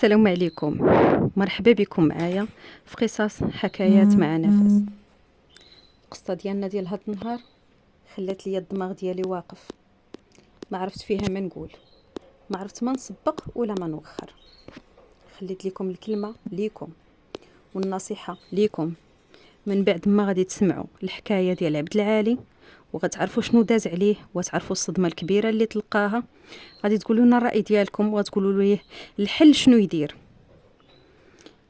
السلام عليكم. مرحبا بكم معايا في قصص حكايات مع نفس. القصه ديالنا ديال هاد النهار خلات لي الدماغ ديالي واقف، ما عرفت فيها ما نقول، ما عرفت ما نسبق ولا ما نوخر. خليت لكم الكلمه ليكم والنصيحه ليكم، من بعد ما غادي تسمعوا الحكايه ديال عبد العالي وغتعرفوا شنو داز عليه وتعرفوا الصدمه الكبيره اللي تلقاها. غادي تقولوا لنا الراي ديالكم وغتقولوا ليه الحل شنو يدير.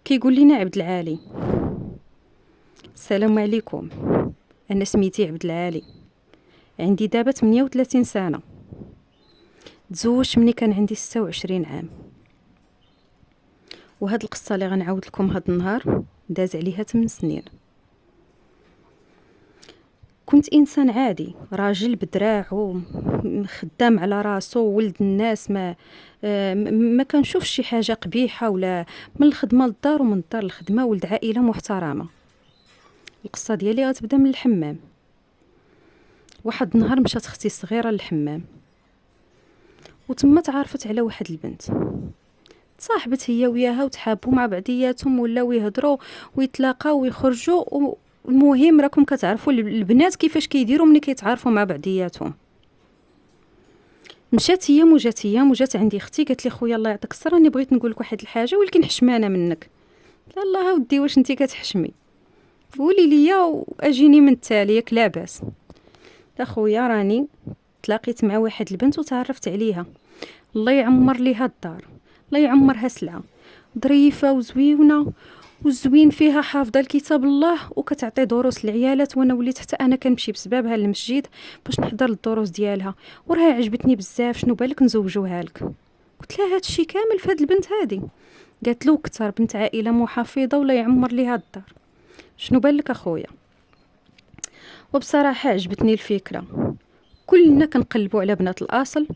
كيقول لنا عبد العالي: السلام عليكم، انا سميتي عبد العالي، عندي دابا 38 سنه، تزوجت ملي كان عندي 26 عام. وهاد القصه اللي غنعاود لكم هاد النهار داز عليها 8 سنين. كنت انسان عادي، راجل بدراعو، خدام على راسو، ولد الناس، ما كنشوفش شي حاجه قبيحه، ولا من الخدمه للدار ومن الدار للخدمه، ولد عائله محترمه. القصه ديالي غتبدا من الحمام. واحد النهار مشات اختي الصغيره للحمام، وتما تعرفت على واحد البنت، تصاحبت هي وياها وتحابوا مع بعضياتهم، ولاو يهضروا ويتلاقاو ويخرجوا. المهم راكم كتعرفوا البنات كيفاش كيديروا ملي كيتعارفوا مع بعضياتهم. مشات ايام وجات ايام وجات عندي اختي، قالت لي: خويا الله يعطيك الصحه، راني بغيت نقول لك واحد الحاجه ولكن حشمانه منك. لا الله ودي، واش انت كتحشمي؟ قولي لي واجيني من التالي، ياك لاباس. لا خويا، راني تلاقيت مع واحد البنت وتعرفت عليها، الله يعمر ليها الدار، الله يعمرها سلعه، ظريفه وزويونه والزوين فيها، حافظه الكتاب الله وكتعطي دروس للعيالات، وانا وليت حتى انا كنمشي بسببها للمسجد باش نحضر الدروس ديالها، وراها عجبتني بزاف. شنو بالك نزوجوها لك؟ قلت لها هادشي كامل في هاد البنت هادي؟ قالت له كثر، بنت عائله محافظه ولا يعمر ليها الدار. شنو بالك اخويا؟ وبصراحه عجبتني الفكره. كلنا كنقلبوا على بنات الاصل،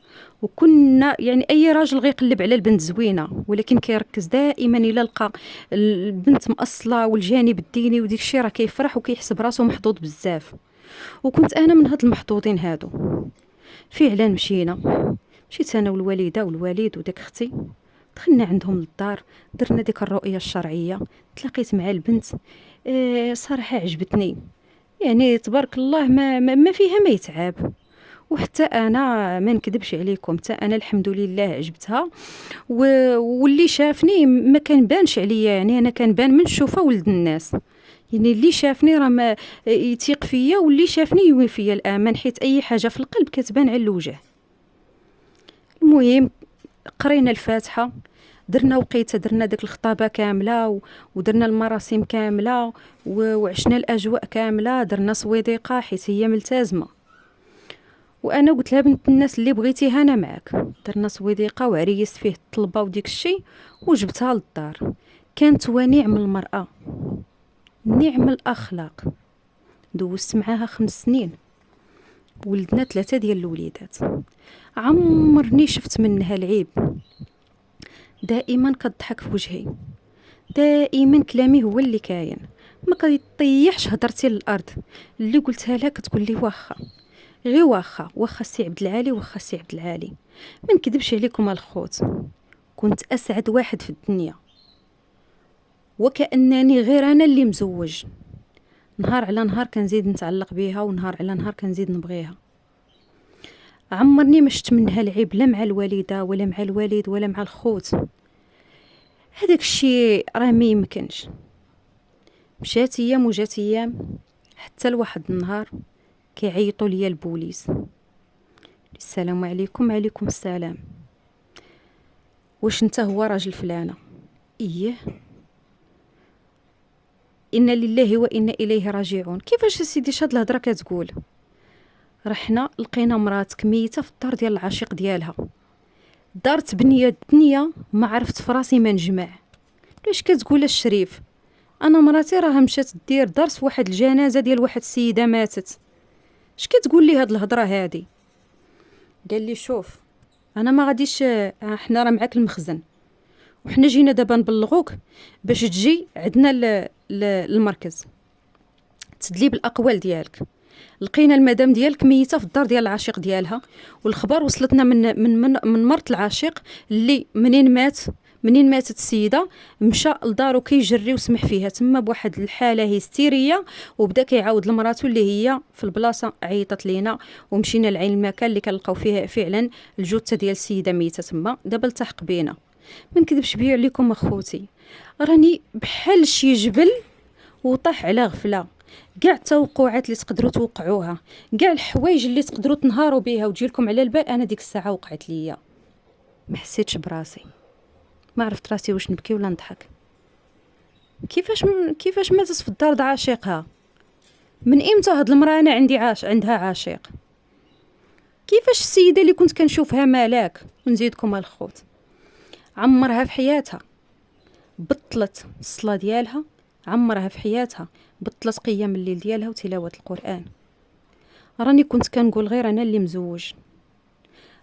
وكنا يعني اي راجل غيقلب على البنت زوينه، ولكن كيركز دائما الى لقى البنت مأصله والجانب الديني وديك الشيء راه كيفرح وكيحسب راسو محظوظ بزاف. وكنت انا من هاد المحظوظين هادو. فعلا مشيت انا والوالده والوالد وداك اختي، دخلنا عندهم للدار، درنا ديك الرؤيه الشرعيه، تلاقيت مع البنت. صراحه عجبتني، يعني تبارك الله ما فيها ما يتعاب. وحتى انا ما نكذبش عليكم، حتى انا الحمد لله عجبتها. واللي شافني ما كان بانش عليا، يعني انا كان بان من شوفه ولد الناس، يعني اللي شافني راه ما يثيق فيا، واللي شافني يوي فيا الامان، حيت اي حاجه في القلب كتبان على الوجه. المهم قرينا الفاتحه، درنا وقيته، درنا داك الخطابه كامله ودرنا المراسم كامله وعشنا الاجواء كامله، درنا صويديقه حيت هي ملتزمه. وانا قلت لها: بنت الناس اللي بغيتيها انا معاك. درنا صويديقه وعريست فيه الطلبه وديك الشيء وجبتها للدار. كانت ونعم المراه، نعم الاخلاق. دوزت معاها 5 سنين، ولدنا 3 ديال الوليدات. عمرني شفت منها العيب، دائما كتضحك في وجهي، دائما كلامي هو اللي كاين، ما كيطيحش هضرتي للارض. اللي قلتها لها كتقول لي واخا، غير واخا سي عبد العالي، واخا سي عبد العالي. ما نكذبش عليكم الخوت، كنت اسعد واحد في الدنيا، وكانني غير انا اللي مزوج. نهار على نهار كنزيد نتعلق بيها، ونهار على نهار كنزيد نبغيها. عمرني ما شفت منها العيب، لا مع الوالده ولا مع الوالد ولا مع الخوت. هذاك الشيء راه ما يمكنش. مشات ايام وجات ايام، حتى لواحد النهار كيعيطوا ليا البوليس: السلام عليكم. عليكم السلام. واش انت هو راجل فلانه؟ ايه. إنا لله وإنا إليه راجعون. كيفاش سيدي شاد الهضره كتقول؟ رحنا لقينا مراتك ميته في الدار ديال العشيق ديالها، دارت بنيه الدنيا، ما عرفت فراسي ما نجمع. واش كتقول الشريف؟ انا مراتي راها مشات دير درس في واحد الجنازه ديال واحد السيده ماتت. اش كتقول لي هاد الهضره هادي؟ قال لي: شوف، انا ما غاديش، احنا راه معاك المخزن، وحنا جينا دابا نبلغوك باش تجي عندنا المركز تدليب الاقوال ديالك. لقينا المدام ديالك ميته في الدار ديال العشيق ديالها، والخبر وصلتنا من مرت العشيق اللي منين مات منين ماتت السيده مشى لدارو كيجري وسمح فيها تما بواحد الحاله هستيريه، وبدا كيعاود لمراتو اللي هي في البلاصه عيطت لينا ومشينا لعين المكان اللي كنلقاو فيه فعلا الجثه ديال السيده ميته تما. دابا التحق بينا، ما نكذبش بيا عليكم اخوتي، راني بحال شي جبل وطاح على غفله. كاع التوقعات اللي تقدروا توقعوها، كاع الحوايج اللي تقدروا تنهاروا بها وتجي لكم على البال، انا ديك الساعه وقعت ليا. ما حسيتش براسي، ما عرفت راسي واش نبكي ولا نضحك. كيفاش ماتت في الدار د عاشقها؟ من امتى هاد المراه انا عندها عاشق؟ كيفاش السيده اللي كنت كنشوفها ملاك، ونزيدكم الخوت، عمرها في حياتها بطلت الصلاه ديالها، عمرها في حياتها بطلت قيام الليل ديالها وتلاوه القران. راني كنت كنقول غير انا اللي مزوج،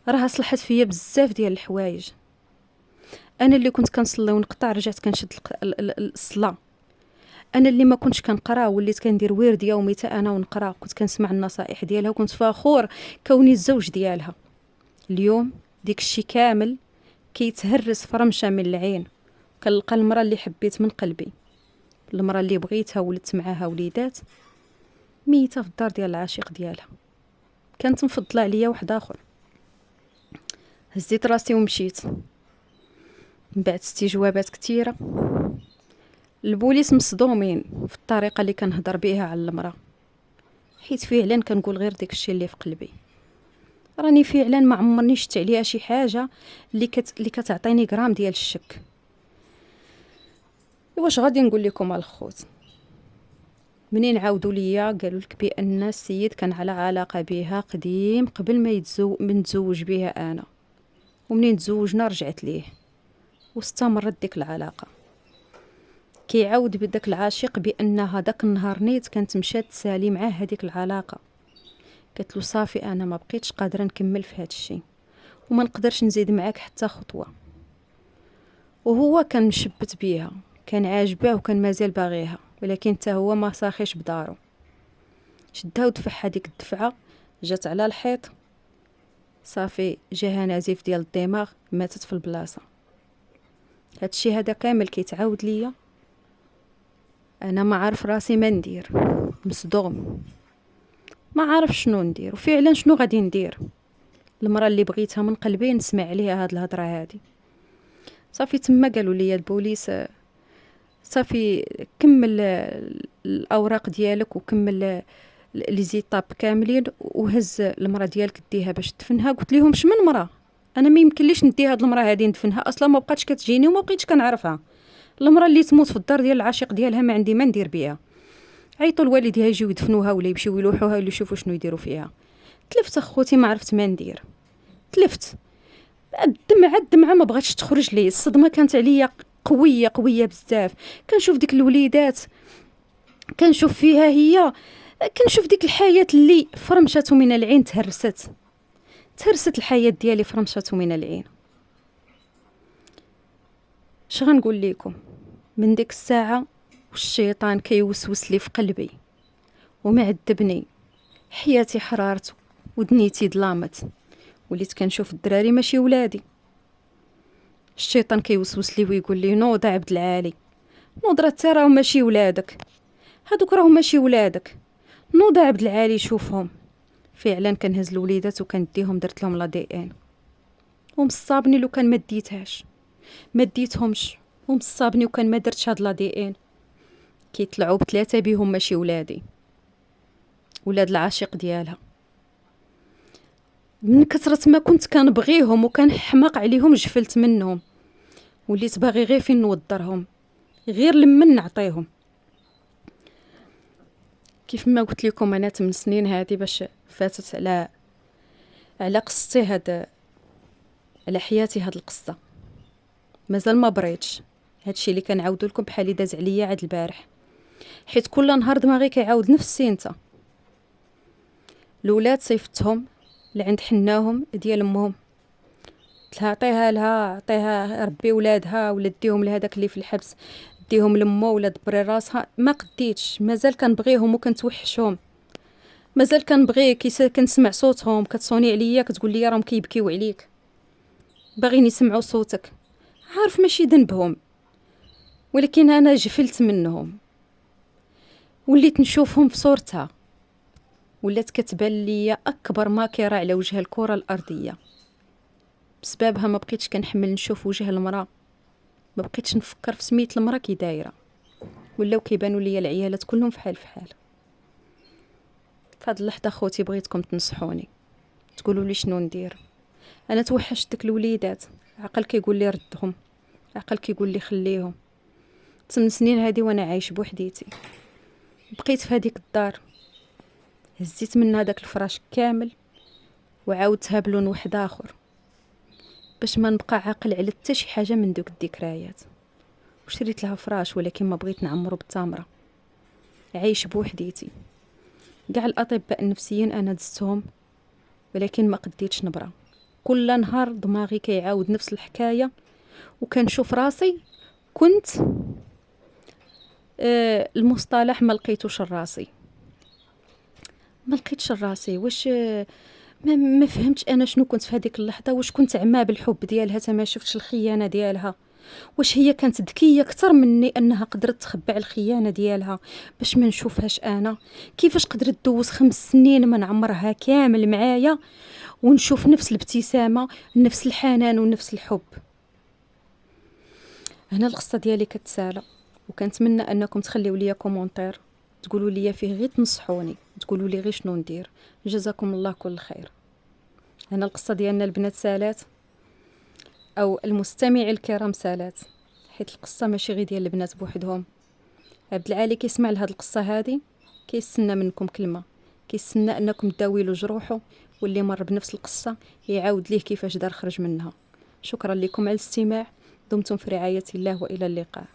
راها صلحت فيا بزاف ديال الحوايج. انا اللي كنت كنصلي ونقطع رجعت كنشد الصلاه. انا اللي ما كنتش كنقرا وليت كندير ورد يومي حتى انا ونقرا، كنت كنسمع النصائح ديالها وكنت فخور كوني الزوج ديالها. اليوم ديك الشي كامل كيتهرس فرمشه من العين. كنلقى المراه اللي حبيت من قلبي، المراه اللي بغيتها ولدت معاها وليدات، ميته في الدار ديال العاشق ديالها. كانت مفضله عليا واحد اخر. هزيت راسي ومشيت. من بعد استجوابات كثيره، البوليس مصدومين في الطريقه اللي كنهضر بها على المراه، حيت فعلا كنقول غير داك الشيء اللي في قلبي. راني فعلا ما عمرني شفت عليها شي حاجه اللي كتعطيني غرام ديال الشك. واش غادي نقول لكم الخوت؟ منين عاودوا ليا قالوا لك بان السيد كان على علاقه بها قديم قبل ما نتزوج بها انا، ومنين تزوجنا رجعت ليه واستمرت ديك العلاقه. كيعاود بداك العاشق بان هذاك النهار نيت كانت مشات تسالي معاه هذيك العلاقه. قالت له صافي انا ما بقيتش قادره نكمل في هذا الشيء وما نقدرش نزيد معاك حتى خطوه. وهو كان مشبت بيها، كان عاجباه وكان مازال باغيها، ولكن حتى هو ما ساخيش بدارو. شدها ودفعها ديك الدفعه، جات على الحيط، صافي جاها نزيف ديال الدماغ، ماتت في البلاصه. هادشي هذا كامل كيتعاود ليا، انا ما عارف راسي ما ندير، مصدوم، ما عارف شنو ندير وفعلا شنو غادي ندير. المراه اللي بغيتها من قلبي نسمع عليها هاد الهضره هادي. صافي تما قالوا لي البوليس صافي كمل الاوراق ديالك وكمل لي زيطاب كاملين وهز المراه ديالك ديها باش تدفنها. قلت لهم شمن مراه؟ انا ما يمكنليش ندي هاد المراه هادي ندفنها، اصلا ما بقاتش كتجيني وما بقيتش كنعرفها. المراه اللي تموت في الدار ديال العاشق ديالها ما عندي ما ندير بها. عيطوا لوالديها يجيو يدفنوها ولا يمشيو يلوحوها ولا يشوفوا شنو يديروا فيها. تلفت اخوتي ما عرفت ما ندير، تلفت. الدمعه ما بغاتش تخرج لي، الصدمه كانت عليا قويه بزاف. كنشوف ديك الوليدات، كنشوف فيها هي، كنشوف ديك الحياه اللي فرمشات من العين، تهرست الحياه ديالي فرمشات من العين. اش غنقول لكم؟ من ديك الساعه والشيطان كيوسوس لي في قلبي ومعذبني، حياتي حرارت ودنيتي ظلامت، وليت كنشوف الدراري ماشي ولادي. الشيطان كيوسوس لي ويقول لي نوض عبد العالي، نوض راه راهم ماشي ولادك، هادوك راهم ماشي ولادك، نوض عبد العالي شوفهم. فعلا كنهز الوليدات وكنديهم درت لهم لا دي ان، ومصابني لو كان ما ديتهمش، ومصابني وكان ما درتش هاد لا دي ان. كيطلعوا بثلاثه بيهم ماشي ولادي، ولاد العاشق ديالها. من كثرة ما كنت كنبغيهم وكنحماق عليهم جفلت منهم، وليت باغي غير فين نوضرهم، غير لمن نعطيهم. كيف ما قلت لكم انا 8 سنين هذه باش فاتت على قصتي هاد، على حياتي هاد القصه مازال ما بريتش. هادشي اللي كنعاودو لكم بحال اللي داز عليا عاد البارح، حيت كل نهار دماغي كيعاود نفس السينته. الاولاد صيفتهم لعند حناهم ديال امهم، قلت لها عطيها ربي ولادها ولا ديهم لهداك اللي في الحبس، ديهم لمو ولا دبري راسها. ما قديتش، مازال كنبغيهم وكنتوحشهم، مازال كنبغي كنسمع صوتهم. كتصوني عليا كتقول لي راهم كيبكيو عليك، باغيين يسمعوا صوتك. عارف ماشي ذنبهم، ولكن انا جفلت منهم، وليت نشوفهم في صورتها، ولات كتبان ليا اكبر ماكره على وجه الكره الارضيه. بسببها ما بقيتش كنحمل نشوف وجه المراه، ما بقيتش نفكر في سميت المراه كي دايره، ولاو كيبانوا ليا العيالات كلهم فحال فحال. فهاد اللحظه خوتي بغيتكم تنصحوني، تقولوا لي شنو ندير. انا توحشت ديك الوليدات، عقل كيقول لي ردهم، عقل كيقول لي خليهم. 8 سنين هادي وانا عايش بوحديتي، بقيت في هذيك الدار، هزيت منها داك الفراش كامل وعاودتها بلون واحد اخر، باش ما نبقى عاقل على حتى شي حاجه من دوك الذكريات. وشريت لها فراش، ولكن ما بغيت نعمرو بالتمره. عايش بوحديتي، كاع الاطباء النفسيين انا دزتهم، ولكن ما قديتش نبرى. كل نهار دماغي كيعاود نفس الحكايه، وكنشوف راسي كنت المصطلح ما لقيتوش راسي، ما لقيتش راسي. واش ما فهمتش انا شنو كنت في هذيك اللحظه. واش كنت عما بالحب ديالها ما شفتش الخيانه ديالها؟ واش هي كانت ذكيه اكثر مني انها قدرت تخبع الخيانه ديالها باش ما نشوفهاش انا؟ كيفاش قدرت تدوز 5 سنين من عمرها كامل معايا ونشوف نفس الابتسامه، نفس الحنان ونفس الحب؟ هنا القصه ديالي كتسالى، وكنتمنى انكم تخليوا لي كومونتير تقولوا لي فيه، غير تنصحوني، تقولوا لي غير شنو ندير. جزاكم الله كل خير. هنا القصه ديالنا البنات سالات، او المستمعي الكرام سالات، حيت القصه ماشي غير ديال البنات بوحدهم. عبد العالي كيسمع لهاد القصه هادي كيستنى منكم كلمه، كيستنى انكم تداويلو جروحه، واللي مر بنفس القصه يعاود ليه كيفاش دار خرج منها. شكرا لكم على الاستماع، دمتم في رعايه الله والى اللقاء.